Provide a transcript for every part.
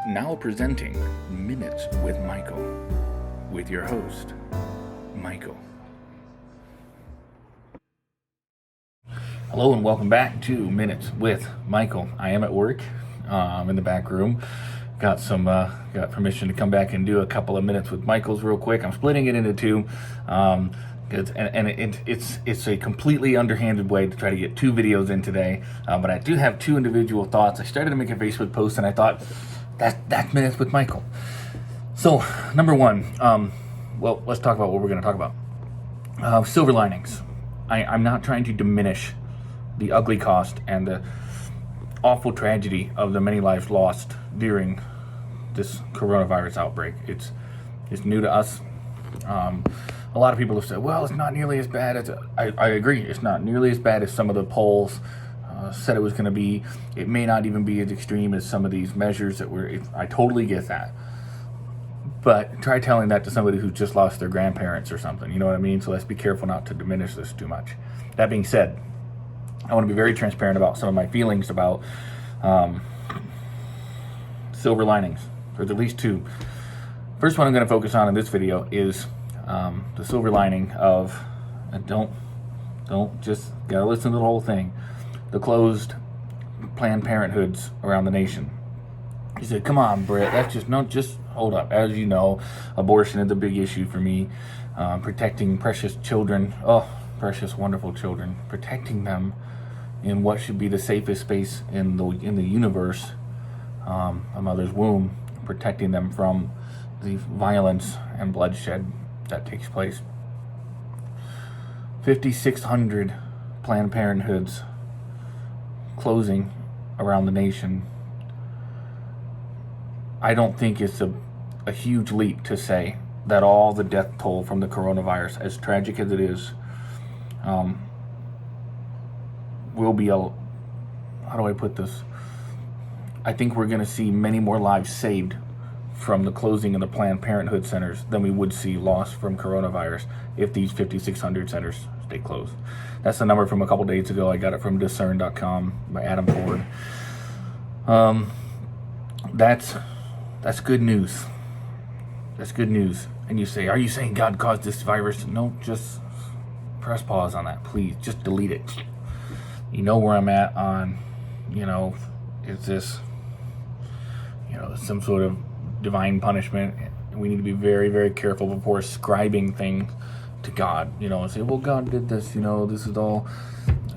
Now presenting Minutes with Michael, with your host, Michael. Hello and welcome back to Minutes with Michael. I am at work, in the back room. Got permission to come back and do a couple of minutes with Michael's real quick. I'm splitting it into two. It's a completely underhanded way to try to get two videos in today, but I do have two individual thoughts. I started to make a Facebook post and I thought that's Minutes with Michael. So number one, let's talk about what we're going to talk about. Silver linings. I'm not trying to diminish the ugly cost and the awful tragedy of the many lives lost during this coronavirus outbreak. It's new to us. A lot of people have said, well, it's not nearly as bad as... I agree, it's not nearly as bad as some of the polls said it was going to be. It may not even be as extreme as some of these measures that were... I totally get that. But try telling that to somebody who just lost their grandparents or something, you know what I mean? So let's be careful not to diminish this too much. That being said, I want to be very transparent about some of my feelings about silver linings. There's at least two. First one I'm going to focus on in this video is the silver lining of, and don't just gotta listen to the whole thing, the closed Planned Parenthoods around the nation. You said, come on, Brett, that's just hold up. As you know, abortion is a big issue for me. Protecting precious children, precious, wonderful children, protecting them in what should be the safest space in the universe, a mother's womb, protecting them from the violence and bloodshed that takes place. 5,600 Planned Parenthoods closing around the nation. I don't think it's a huge leap to say that all the death toll from the coronavirus, as tragic as it is, will be how do I put this? I think we're going to see many more lives saved from the closing of the Planned Parenthood centers than we would see lost from coronavirus if these 5,600 centers stay closed. That's the number from a couple days ago. I got it from discern.com by Adam Ford. That's good news. That's good news. And you say, are you saying God caused this virus? No, just press pause on that, please. Just delete it. You know where I'm at on, is this, some sort of divine punishment? We need to be very, very careful before ascribing things to God, and say, well, God did this, this is all.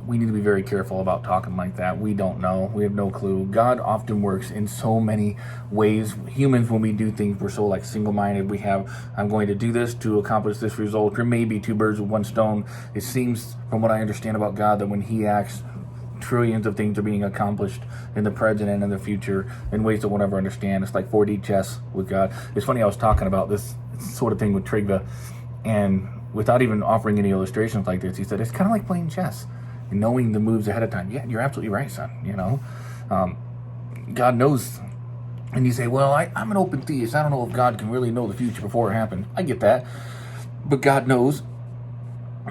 We need to be very careful about talking like that. We don't know. We have no clue. God often works in so many ways. Humans, when we do things, we're so single-minded. We have, I'm going to do this to accomplish this result, or maybe two birds with one stone. It seems, from what I understand about God, that when he acts, trillions of things are being accomplished in the present and in the future in ways that we'll never understand. It's like 4D chess with God. It's funny, I was talking about this sort of thing with Trigva, and without even offering any illustrations like this, he said, it's kind of like playing chess. Knowing the moves ahead of time. Yeah, you're absolutely right, son. God knows. And you say, well, I'm an open theist. I don't know if God can really know the future before it happened. I get that. But God knows,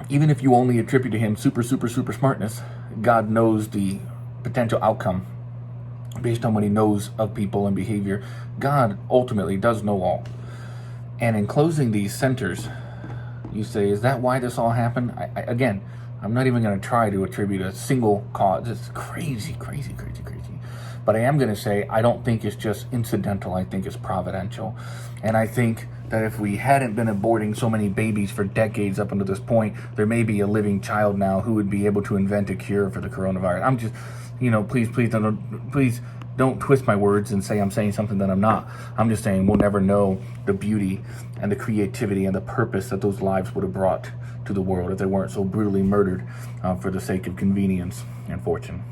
even if you only attribute to him super smartness, God knows the potential outcome based on what he knows of people and behavior. God ultimately does know all. And in closing these centers, you say, is that why this all happened? Again, I'm not even going to try to attribute a single cause. It's crazy. But I am going to say I don't think it's just incidental. I think it's providential. And I think that if we hadn't been aborting so many babies for decades up until this point, there may be a living child now who would be able to invent a cure for the coronavirus. I'm just, please don't twist my words and say I'm saying something that I'm not. I'm just saying we'll never know the beauty and the creativity and the purpose that those lives would have brought to the world if they weren't so brutally murdered for the sake of convenience and fortune.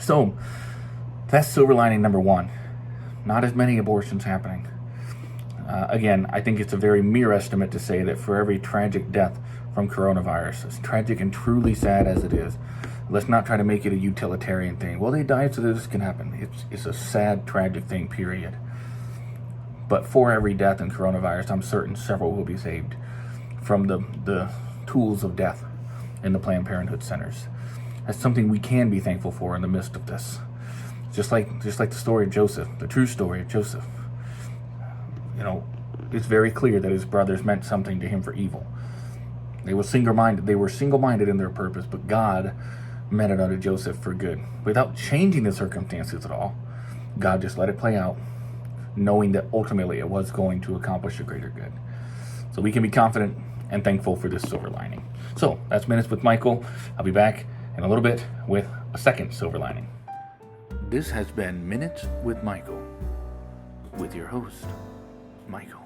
So that's silver lining number one. Not as many abortions happening. Again, I think it's a very mere estimate to say that for every tragic death from coronavirus, as tragic and truly sad as it is, let's not try to make it a utilitarian thing. Well, they died so that this can happen. It's a sad, tragic thing, period. But for every death in coronavirus, I'm certain several will be saved from the tools of death in the Planned Parenthood centers. That's something we can be thankful for in the midst of this. Just like the story of Joseph, the true story of Joseph. You know, it's very clear that his brothers meant something to him for evil. They were single-minded in their purpose, but God meant it unto Joseph for good. Without changing the circumstances at all, God just let it play out, knowing that ultimately it was going to accomplish a greater good. So we can be confident and thankful for this silver lining. So that's Minutes with Michael. I'll be back in a little bit with a second silver lining. This has been Minutes with Michael, with your host, Michael.